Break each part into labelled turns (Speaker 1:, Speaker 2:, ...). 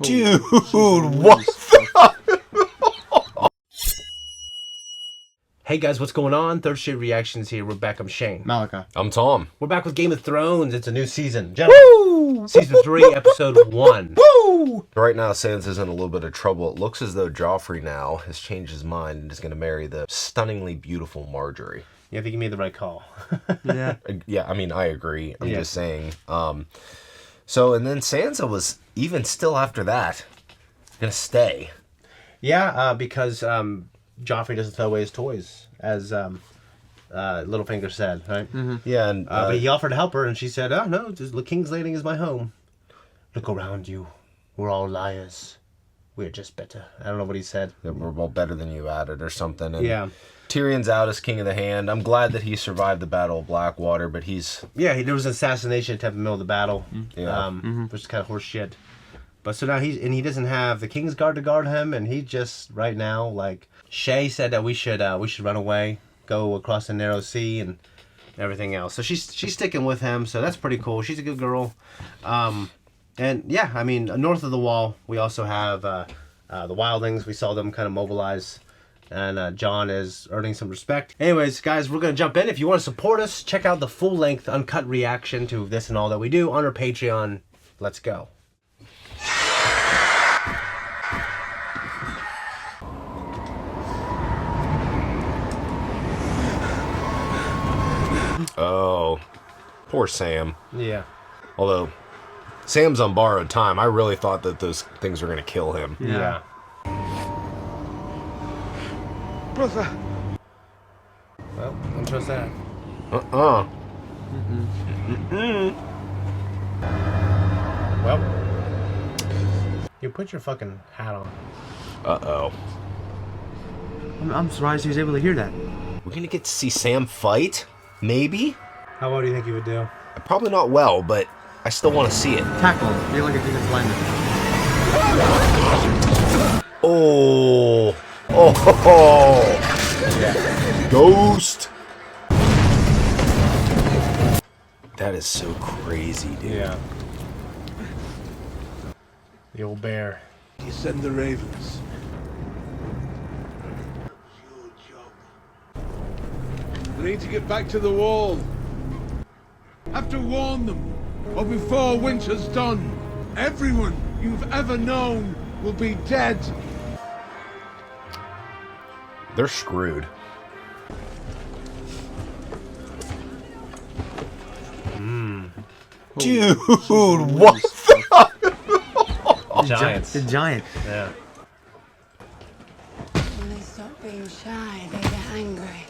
Speaker 1: Dude, what? Hey guys, what's going on? Third Shade Reactions here. We're back. I'm Shane.
Speaker 2: Malika.
Speaker 3: I'm Tom.
Speaker 1: We're back with Game of Thrones. It's a new season. Woo! Season 3, episode 1.
Speaker 3: Woo! Right now, Sansa's in a little bit of trouble. It looks as though Joffrey now has changed his mind and is going to marry the stunningly beautiful Margery.
Speaker 1: Yeah, I think you made the right call.
Speaker 3: Yeah, I mean, I agree. I'm just saying. So, and then Sansa was, even still after that, going to stay.
Speaker 1: Yeah, because Joffrey doesn't throw away his toys, as Littlefinger said, right?
Speaker 3: Mm-hmm. Yeah, and
Speaker 1: but he offered to help her, and she said, "Oh no, the King's Landing is my home. Look around you. We're all liars. We're just better." I don't know what he said.
Speaker 3: that we're all better than you at it or something. And
Speaker 1: Yeah.
Speaker 3: Tyrion's out as King of the Hand. I'm glad that he survived the Battle of Blackwater, but he's...
Speaker 1: Yeah, there was an assassination attempt in the middle of the battle.
Speaker 3: Yeah.
Speaker 1: Which is kind of horse shit. But so now he doesn't have the King's Guard to guard him, and he just right now, like Shay said that we should run away, go across the narrow sea and everything else. So she's sticking with him, so that's pretty cool. She's a good girl. And yeah, I mean, north of the wall, we also have the wildlings. We saw them kind of mobilize. And Jon is earning some respect. Anyways, guys, we're going to jump in. If you want to support us, check out the full-length, uncut reaction to this and all that we do on our Patreon. Let's go.
Speaker 3: Oh, poor Sam.
Speaker 1: Yeah.
Speaker 3: Although, Sam's on borrowed time. I really thought that those things were going to kill him.
Speaker 1: Yeah.
Speaker 2: Brother.
Speaker 1: Well, don't trust that. Well, you put your fucking hat on.
Speaker 3: Uh-oh.
Speaker 2: I'm surprised he was able to hear that.
Speaker 3: We're going to get to see Sam fight? Maybe?
Speaker 1: How well do you think you would do?
Speaker 3: Probably not well, but I still want to see it.
Speaker 2: Tackle. Be like a defense lineman.
Speaker 3: Oh. Oh.
Speaker 1: Yeah.
Speaker 3: Ghost. That is so crazy, dude.
Speaker 1: Yeah. The old bear.
Speaker 4: You send the ravens. We need to get back to the wall. Have to warn them, or before winter's done, everyone you've ever known will be dead.
Speaker 3: They're screwed. Dude, what the?
Speaker 1: Giants.
Speaker 2: The giant.
Speaker 1: Yeah.
Speaker 5: When they stop being shy, they get angry.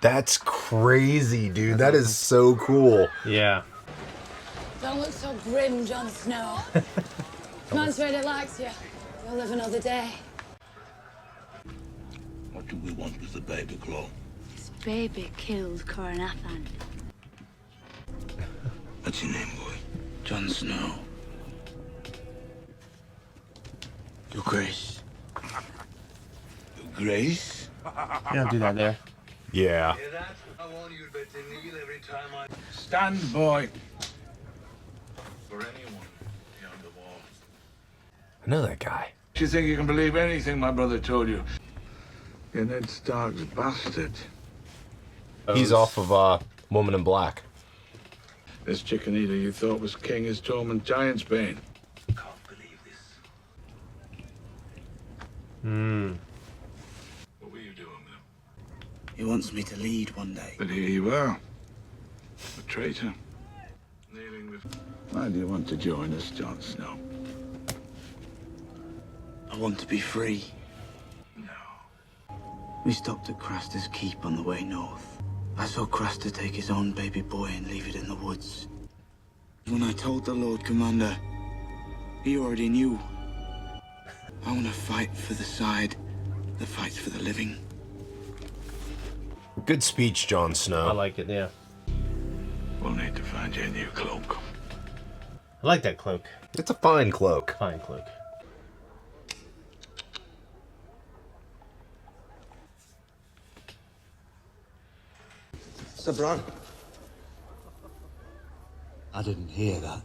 Speaker 3: That's crazy, dude. That is so cool.
Speaker 1: Yeah.
Speaker 5: Don't look so grim, Jon Snow. Man's really likes you. You'll live another day.
Speaker 4: What do we want with the baby claw?
Speaker 5: This baby killed Coronathan.
Speaker 4: What's your name, boy? Jon Snow. Your Grace. Your Grace?
Speaker 2: You don't do that there.
Speaker 3: Yeah.
Speaker 4: Hear that? I warn you, better kneel every time I... Stand, boy. For anyone beyond the wall.
Speaker 3: I know that guy.
Speaker 4: You think you can believe anything my brother told you? You're Ned Stark's bastard.
Speaker 3: He's off of Woman in Black.
Speaker 4: This chicken eater you thought was king is torment giant's bane. Can't believe this. What were you doing with him?
Speaker 6: He wants me to lead one day.
Speaker 4: But here you are. A traitor. Kneeling with... Why do you want to join us, Jon Snow?
Speaker 6: I want to be free.
Speaker 4: No.
Speaker 6: We stopped at Craster's Keep on the way north. I saw Craster take his own baby boy and leave it in the woods. When I told the Lord Commander, he already knew. I want to fight for the side that fights for the living.
Speaker 3: Good speech, Jon Snow.
Speaker 1: I like it, yeah.
Speaker 4: We'll need to find you a new cloak.
Speaker 1: I like that cloak.
Speaker 3: It's a fine cloak.
Speaker 1: Fine cloak.
Speaker 6: Sabran. I didn't hear that.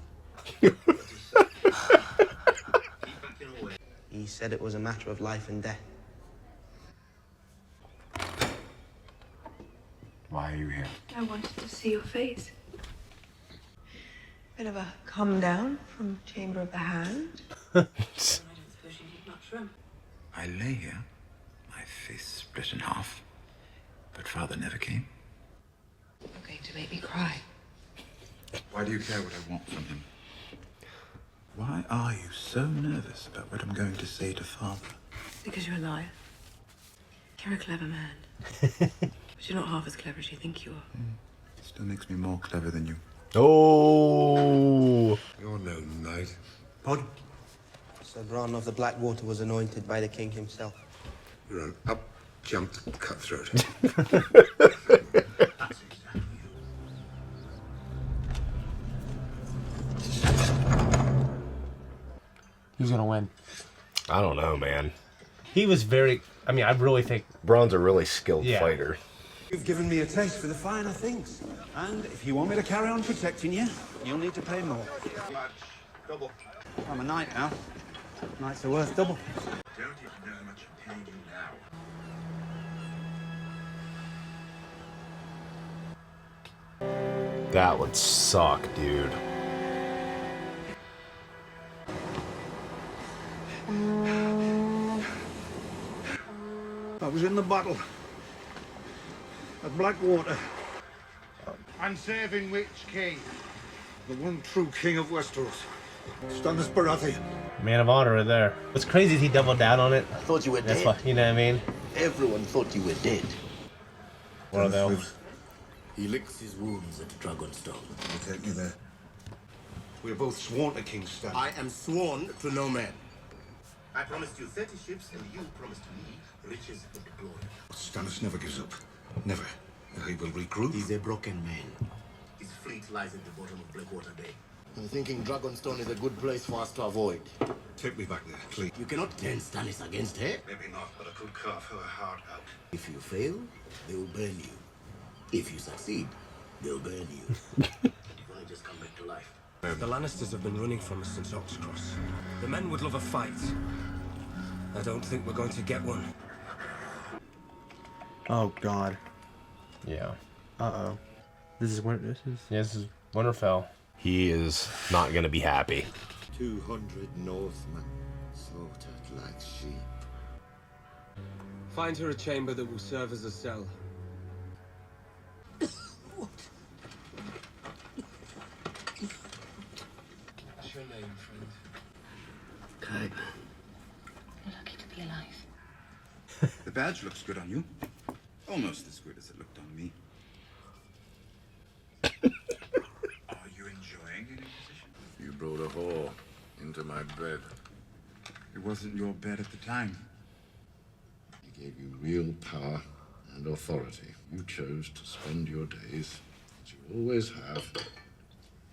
Speaker 7: said it was a matter of life and death.
Speaker 8: Why are you here?
Speaker 9: I wanted to see your face. Bit of a come down from Chamber of the Hand. I don't suppose you need much room.
Speaker 8: I lay here, my face split in half, but father never came.
Speaker 9: You're going to make me cry.
Speaker 8: Why do you care what I want from him? Why are you so nervous about what I'm going to say to father?
Speaker 9: Because you're a liar. You're a clever man. But you're not half as clever as you think you are.
Speaker 8: Still makes me more clever than you.
Speaker 3: Oh.
Speaker 4: You're no knight.
Speaker 7: Pod? Sir Bronn of the Blackwater was anointed by the king himself.
Speaker 4: You're an up-jumped cutthroat.
Speaker 2: Who's gonna win?
Speaker 3: I don't know, man.
Speaker 1: He was very. I mean, I really think
Speaker 3: Braun's a really skilled fighter.
Speaker 10: You've given me a taste for the finer things. And if you want me to carry on protecting you, you'll need to pay more.
Speaker 4: Double.
Speaker 10: I'm a knight now. Knights are worth double.
Speaker 8: Don't even know how much I'm paying you now.
Speaker 3: That would suck, dude.
Speaker 10: I was in the battle at Blackwater.
Speaker 4: And saving which king?
Speaker 10: The one true king of Westeros. Stannis Baratheon.
Speaker 1: man of honor right there. What's crazy is he doubled down on it.
Speaker 11: I thought you were
Speaker 1: That's
Speaker 11: dead.
Speaker 1: why, you know what I mean?
Speaker 11: Everyone thought you were dead.
Speaker 1: One of those.
Speaker 11: He licks his wounds at Dragonstone.
Speaker 10: We'll take you there. We're both sworn to King Stannis.
Speaker 11: I am sworn to no man. I promised you 30 ships, and you promised me riches and glory.
Speaker 10: Stannis never gives up. Never. He will regroup.
Speaker 11: He's a broken man. His fleet lies at the bottom of Blackwater Bay. I'm thinking Dragonstone is a good place for us to avoid.
Speaker 10: Take me back there, please.
Speaker 11: You cannot turn Stannis against her.
Speaker 10: Maybe not, but I could carve her heart out.
Speaker 11: If you fail, they will burn you. If you succeed, they'll burn you. You've only just come back to life.
Speaker 12: The Lannisters have been running from us since Oxcross. The men would love a fight. I don't think we're going to get one.
Speaker 2: Oh God.
Speaker 1: Yeah.
Speaker 2: Uh-oh. This is
Speaker 1: This is Winterfell.
Speaker 3: He is not going to be happy.
Speaker 11: 200 Northmen slaughtered like sheep.
Speaker 12: Find her a chamber that will serve as a cell. What's your name, friend?
Speaker 11: Kai.
Speaker 9: You're lucky to be alive.
Speaker 8: The badge looks good on you. Almost as good as it looked on me. Are you enjoying your new position?
Speaker 4: You brought a whore into my bed.
Speaker 8: It wasn't your bed at the time.
Speaker 4: He gave you real power and authority. You chose to spend your days, as you always have,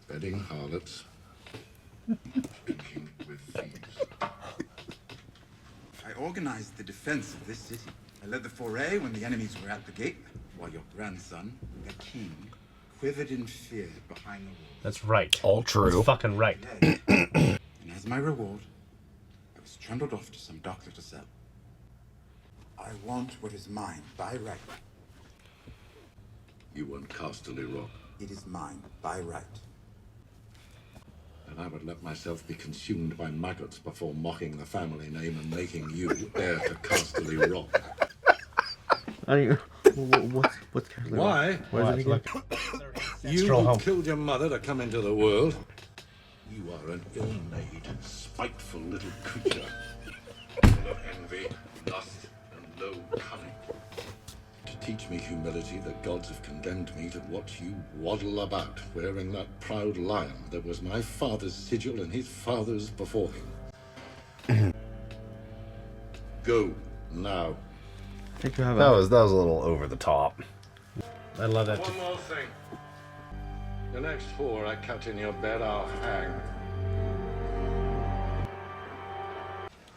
Speaker 4: bedding harlots, drinking with thieves.
Speaker 8: I organized the defense of this city. I led the foray when the enemies were at the gate, while your grandson, the king, quivered in fear behind the wall.
Speaker 1: That's right.
Speaker 3: All true.
Speaker 1: That's fucking right.
Speaker 8: And as my reward, I was trundled off to some doctor to sell. I want what is mine by right.
Speaker 4: You want Casterly Rock,
Speaker 8: It is mine by right.
Speaker 4: and I would let myself be consumed by maggots before mocking the family name and making you heir to Casterly Rock.
Speaker 2: What's Casterly Rock?
Speaker 4: Why?
Speaker 2: What is it again?
Speaker 4: You
Speaker 1: Stroll
Speaker 4: who
Speaker 1: home.
Speaker 4: killed your mother to come into the world. You are an ill-made, spiteful little creature, full of envy, lust, and low cunning. To teach me humility, the gods have condemned me to watch you waddle about, wearing that proud lion that was my father's sigil and his father's before him. Go, now.
Speaker 2: I think you have
Speaker 3: That was a little over the top.
Speaker 1: I love that.
Speaker 4: One more thing. The next whore I cut in your bed, I'll hang.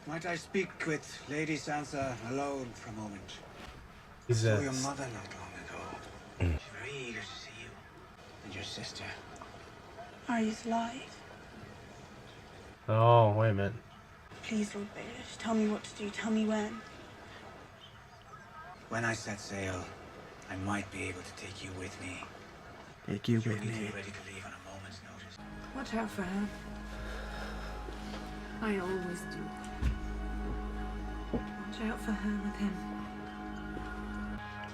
Speaker 10: Might I speak with Lady Sansa alone for a moment?
Speaker 1: He's
Speaker 10: Saw your mother not long ago. She's very eager to see you and your sister.
Speaker 9: Are you alive?
Speaker 1: Oh, wait a minute.
Speaker 13: Please, Lord Baelish, tell me what to do. Tell me when.
Speaker 6: When I set sail, I might be able to take you with me.
Speaker 2: Take you
Speaker 6: You'll
Speaker 2: with
Speaker 6: be
Speaker 2: me.
Speaker 6: ready to leave on a moment's notice.
Speaker 9: Watch out for her. I always do. Watch out for her with him.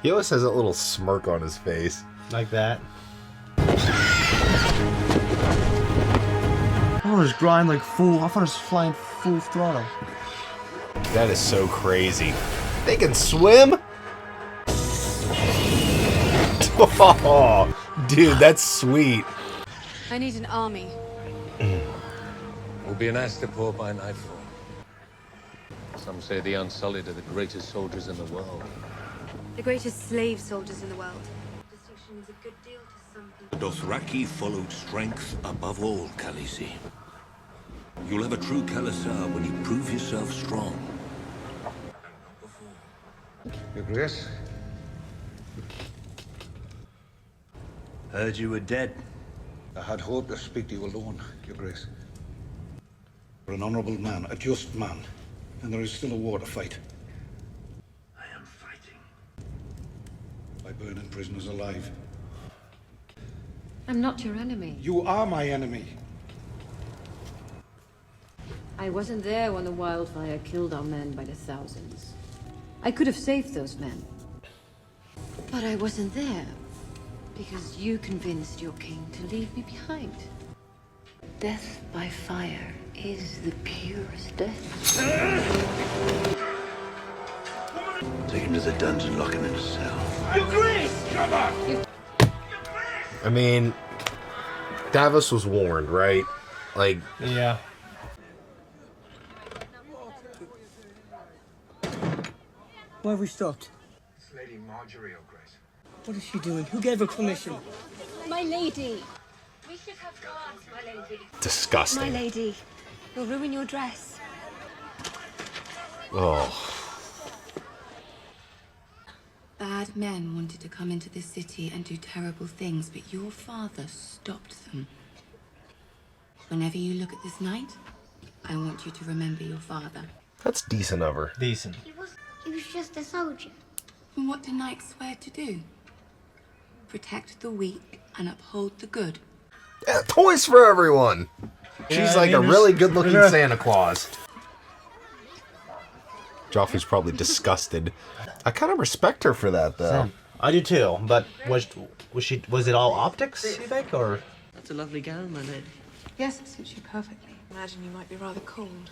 Speaker 3: He always has a little smirk on his face.
Speaker 1: Like that.
Speaker 2: I thought it was grind like full. I thought it was flying full throttle.
Speaker 3: That is so crazy. They can swim? Oh, dude, that's sweet.
Speaker 5: I need an army.
Speaker 12: We'll be an Astapor by nightfall. Some say the Unsullied are the greatest soldiers in the world.
Speaker 5: The greatest slave soldiers in the world. Distinction is a good deal to some people.
Speaker 11: The Dothraki followed strength above all, Khaleesi. You'll have a true Khalasar when you prove yourself strong.
Speaker 10: Your Grace? Heard you were dead. I had hoped to speak to you alone, Your Grace. You're an honorable man, a just man, and there is still a war to fight.
Speaker 11: I am fighting.
Speaker 10: By burning prisoners alive.
Speaker 5: I'm not your enemy.
Speaker 10: You are my enemy.
Speaker 14: I wasn't there when the wildfire killed our men by the thousands. I could have saved those men. But I wasn't there because you convinced your king to leave me behind. Death by fire is the purest death.
Speaker 11: Take him to the dungeon, lock him in a cell.
Speaker 10: Your Grace! Come on!
Speaker 3: I mean, Davos was warned, right? Like,
Speaker 1: yeah.
Speaker 15: Why have we stopped?
Speaker 10: It's Lady Margery, Your Grace.
Speaker 15: What is she doing? Who gave her permission?
Speaker 5: My lady. We should have guards, my lady.
Speaker 3: disgusting.
Speaker 5: My lady, you'll ruin your dress.
Speaker 3: Oh.
Speaker 9: Bad men wanted to come into this city and do terrible things, but your father stopped them. Whenever you look at this night, I want you to remember your father.
Speaker 3: That's decent of her.
Speaker 1: Decent.
Speaker 16: He was just a soldier.
Speaker 9: And what do knights swear to do? Protect the weak and uphold the good.
Speaker 3: Yeah, toys for everyone. She's
Speaker 1: Yeah,
Speaker 3: like
Speaker 1: I mean,
Speaker 3: a really
Speaker 1: there's-
Speaker 3: good-looking
Speaker 1: there's a-
Speaker 3: Santa Claus. Joffrey's probably disgusted. I kind of respect her for that, though.
Speaker 1: I do too, but was it all optics, you think, or?
Speaker 15: That's a lovely gown, my lady.
Speaker 9: Yes, it suits you perfectly. Imagine you might be rather cold.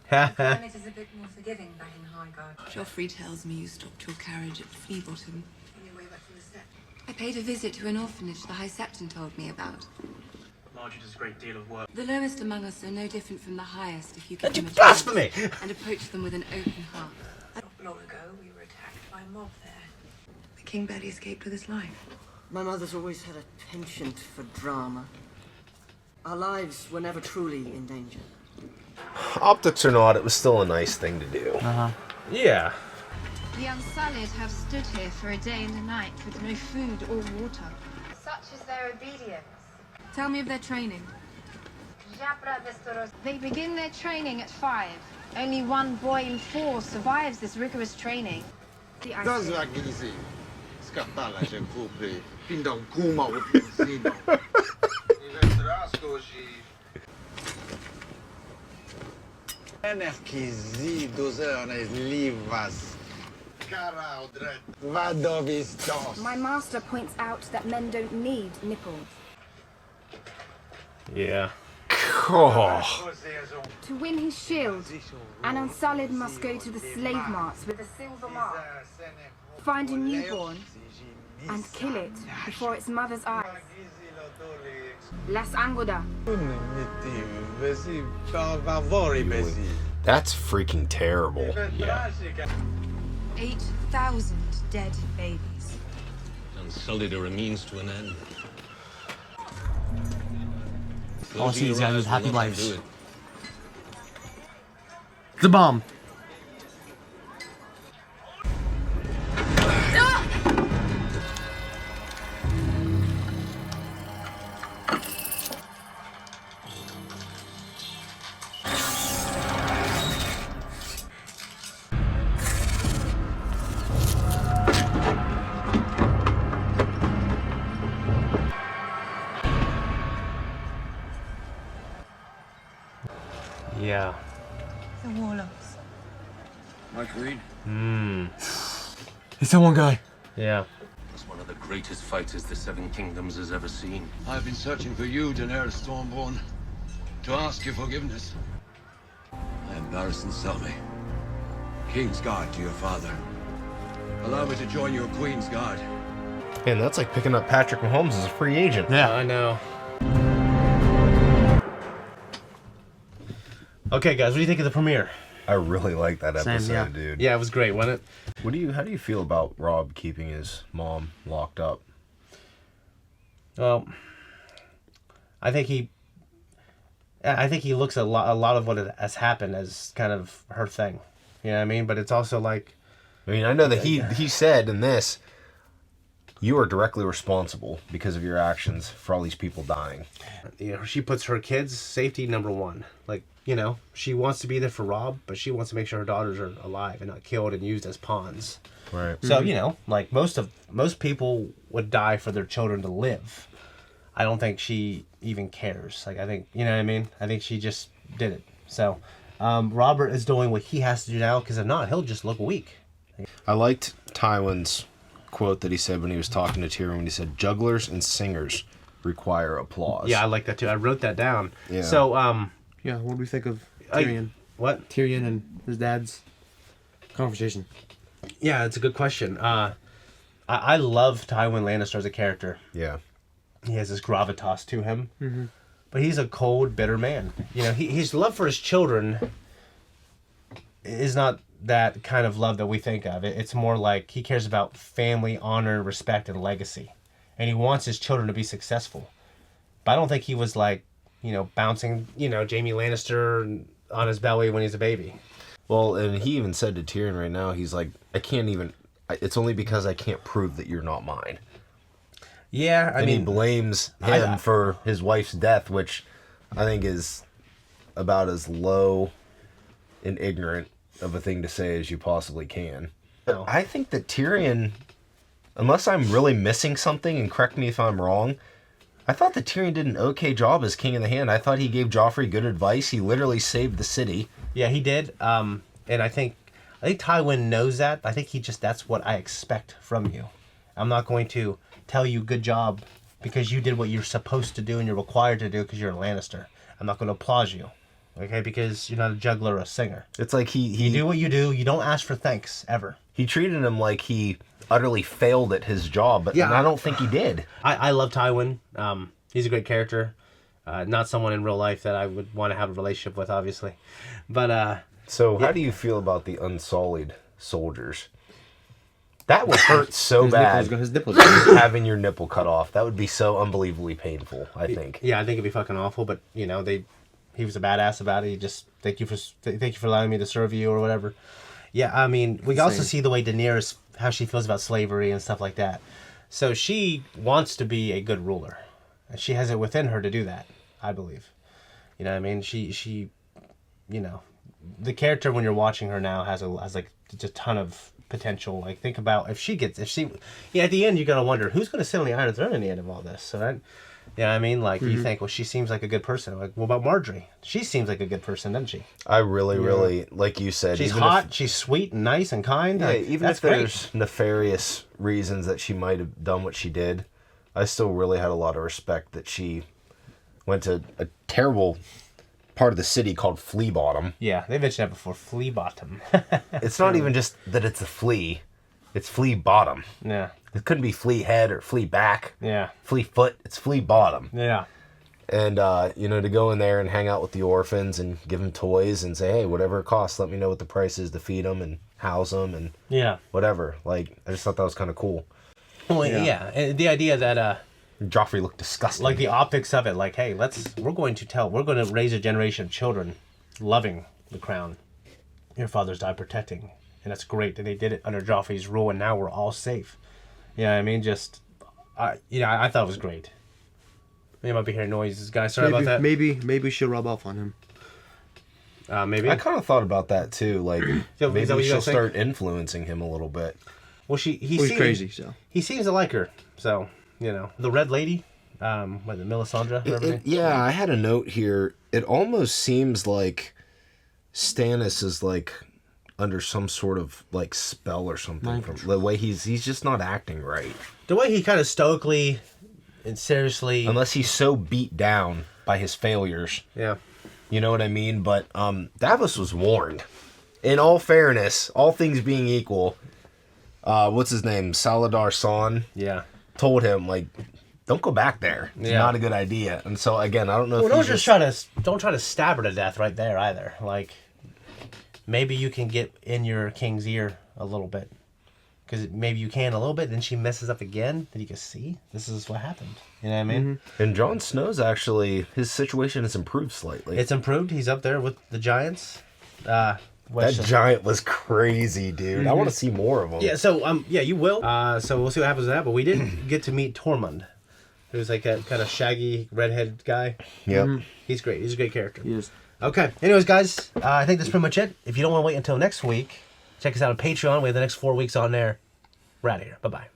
Speaker 5: Climate is a bit more forgiving back in Highgarden.
Speaker 9: Joffrey tells me you stopped your carriage at Flea Bottom. On your way back from the steppe. I paid a visit to an orphanage the High Septon told me about.
Speaker 17: Margery does a great deal of work.
Speaker 9: The lowest among us are no different from the highest if you give them a
Speaker 1: blasphemy!
Speaker 9: chance and approach them with an open heart.
Speaker 5: Not long ago, we were attacked by a mob there.
Speaker 9: The king barely escaped with his life.
Speaker 15: My mother's always had a penchant for drama. Our lives were never truly in danger.
Speaker 3: Optics or not, it was still a nice thing to do.
Speaker 1: Yeah.
Speaker 18: The Unsullied have stood here for a day and a night with no food or water.
Speaker 5: Such is their obedience.
Speaker 18: Tell me of their training. They begin their training at 5. Only 1 boy in 4 survives this rigorous training. The ice.
Speaker 13: My master points out that men don't need nipples.
Speaker 3: Yeah. Oh.
Speaker 13: To win his shield, an Unsullied must go to the slave marts with a silver mark, find a newborn, and kill it before its mother's eyes. Las Angoda.
Speaker 3: That's freaking terrible. Yeah.
Speaker 9: 8,000 dead babies.
Speaker 12: Unsullied are a means to an end.
Speaker 2: I want to see these guys with happy lives.
Speaker 12: Do it.
Speaker 2: The bomb.
Speaker 1: Yeah.
Speaker 14: The warlocks.
Speaker 11: Margery?
Speaker 2: It's that one guy.
Speaker 1: Yeah.
Speaker 12: Was one of the greatest fighters the Seven Kingdoms has ever seen.
Speaker 10: I've been searching for you, Daenerys Stormborn, to ask your forgiveness. I am Barristan Selmy, King's Guard to your father. Allow me to join your Queen's Guard.
Speaker 3: Man, that's like picking up Patrick Mahomes as a free agent.
Speaker 1: Yeah, I know. Okay, guys, what do you think of the premiere?
Speaker 3: I really like that
Speaker 1: Same,
Speaker 3: episode,
Speaker 1: yeah.
Speaker 3: dude.
Speaker 1: Yeah, it was great, wasn't it?
Speaker 3: How do you feel about Robb keeping his mom locked up?
Speaker 1: Well, I think he looks at a lot of what has happened as kind of her thing. You know what I mean? But it's also like,
Speaker 3: I mean, I know that he said in this, you are directly responsible because of your actions for all these people dying.
Speaker 1: You know, she puts her kids' safety number one. Like, you know, she wants to be there for Robb, but she wants to make sure her daughters are alive and not killed and used as pawns.
Speaker 3: Right.
Speaker 1: So, you know, like most people would die for their children to live. I don't think she even cares. Like, I think, you know what I mean? I think she just did it. So, Robert is doing what he has to do now, because if not, he'll just look weak.
Speaker 3: I liked Tywin's quote that he said when he was talking to Tyrion, when he said, "Jugglers and singers require applause."
Speaker 1: Yeah, I like that too. I wrote that down.
Speaker 3: Yeah.
Speaker 1: So,
Speaker 2: yeah, what do we think of Tyrion?
Speaker 1: What?
Speaker 2: Tyrion and his dad's conversation.
Speaker 1: Yeah, it's a good question. I love Tywin Lannister as a character.
Speaker 3: Yeah.
Speaker 1: He has this gravitas to him.
Speaker 2: Mm-hmm.
Speaker 1: But he's a cold, bitter man. You know, his love for his children is not that kind of love that we think of. It's more like he cares about family, honor, respect, and legacy. And he wants his children to be successful. But I don't think he was like, you know, bouncing, you know, Jaime Lannister on his belly when he's a baby.
Speaker 3: Well, and he even said to Tyrion right now, he's like, it's only because I can't prove that you're not mine.
Speaker 1: Yeah, I
Speaker 3: mean,
Speaker 1: mean,
Speaker 3: he blames him for his wife's death, which I think is about as low and ignorant of a thing to say as you possibly can.
Speaker 1: No.
Speaker 3: I think that Tyrion, unless I'm really missing something, and correct me if I'm wrong, I thought that Tyrion did an okay job as King of the Hand. I thought he gave Joffrey good advice. He literally saved the city.
Speaker 1: Yeah, he did. And I think Tywin knows that. I think that's what I expect from you. I'm not going to tell you good job because you did what you're supposed to do and you're required to do because you're a Lannister. I'm not going to applaud you, okay? Because you're not a juggler or a singer.
Speaker 3: It's like
Speaker 1: you do what you do. You don't ask for thanks ever.
Speaker 3: He treated him like he utterly failed at his job, but I don't think he did.
Speaker 1: I love Tywin. He's a great character. Not someone in real life that I would want to have a relationship with, obviously. But
Speaker 3: so how do you feel about the Unsullied soldiers? That would hurt so bad.
Speaker 2: His nipples.
Speaker 3: Having your nipple cut off. That would be so unbelievably painful, I think.
Speaker 1: Yeah, I think it'd be fucking awful, but you know, he was a badass about it. He just thank you for allowing me to serve you or whatever. Yeah, I mean, we also see the way Daenerys, how she feels about slavery and stuff like that. So she wants to be a good ruler. And she has it within her to do that, I believe. You know what I mean? She you know, the character when you're watching her now has like just a ton of potential. Like, think about at the end you gotta wonder who's gonna sit on the Iron Throne in the end of all this. So that, you know what I mean? Like, you think, well, she seems like a good person. Like, what about Margery? She seems like a good person, doesn't she?
Speaker 3: I really, like you said,
Speaker 1: she's hot, she's sweet and nice and kind.
Speaker 3: Yeah, even
Speaker 1: that's
Speaker 3: if there's nefarious reasons that she might have done what she did, I still really had a lot of respect that she went to a terrible part of the city called Flea Bottom.
Speaker 1: Yeah, they mentioned that before, Flea Bottom.
Speaker 3: It's not even just that it's a flea, it's Flea Bottom.
Speaker 1: Yeah.
Speaker 3: It couldn't be Flea Head or Flea Back.
Speaker 1: Yeah.
Speaker 3: Flea Foot, it's Flea Bottom.
Speaker 1: Yeah.
Speaker 3: And, you know, to go in there and hang out with the orphans and give them toys and say, hey, whatever it costs, let me know what the price is to feed them and house them and whatever. Like, I just thought that was kind of cool.
Speaker 1: Well, yeah. And the idea that
Speaker 3: Joffrey looked disgusting.
Speaker 1: Like the optics of it, like, hey, we're going to raise a generation of children loving the crown. Your fathers died protecting, and that's great. And they did it under Joffrey's rule, and now we're all safe. You know what I mean? I thought it was great. You might be hearing noises, guys. Sorry about that.
Speaker 2: Maybe she'll rub off on him.
Speaker 1: Maybe.
Speaker 3: I kind of thought about that too. Like, maybe she'll start influencing him a little bit.
Speaker 1: Well, he's
Speaker 2: crazy, so
Speaker 1: he seems to like her. So, you know, the Red Lady, Melisandre.
Speaker 3: Yeah, I had a note here. It almost seems like Stannis is like under some sort of like spell or something from the way he's just not acting right.
Speaker 1: The way he kind of stoically and seriously,
Speaker 3: unless he's so beat down by his failures.
Speaker 1: Yeah.
Speaker 3: You know what I mean? But Davos was warned. In all fairness, all things being equal, what's his name? Saladar San.
Speaker 1: Yeah.
Speaker 3: Told him, like, don't go back there. It's not a good idea. And so again, I don't know if
Speaker 1: don't try to stab her to death right there either. Like, maybe you can get in your king's ear a little bit. Because maybe you can a little bit, then she messes up again. Then you can see, this is what happened. You know what I mean?
Speaker 3: Mm-hmm. And Jon Snow's actually, his situation has improved slightly.
Speaker 1: It's improved. He's up there with the giants.
Speaker 3: That giant was crazy, dude.
Speaker 1: Mm-hmm.
Speaker 3: I want to see more of them.
Speaker 1: Yeah, so, you will. So we'll see what happens with that. But we did get to meet Tormund, who's like a kind of shaggy, redhead guy.
Speaker 3: Yep.
Speaker 1: Mm-hmm. He's great. He's a great character.
Speaker 2: He is.
Speaker 1: Okay. Anyways, guys, I think that's pretty much it. If you don't want to wait until next week, check us out on Patreon. We have the next 4 weeks on there. We're out of here. Bye-bye.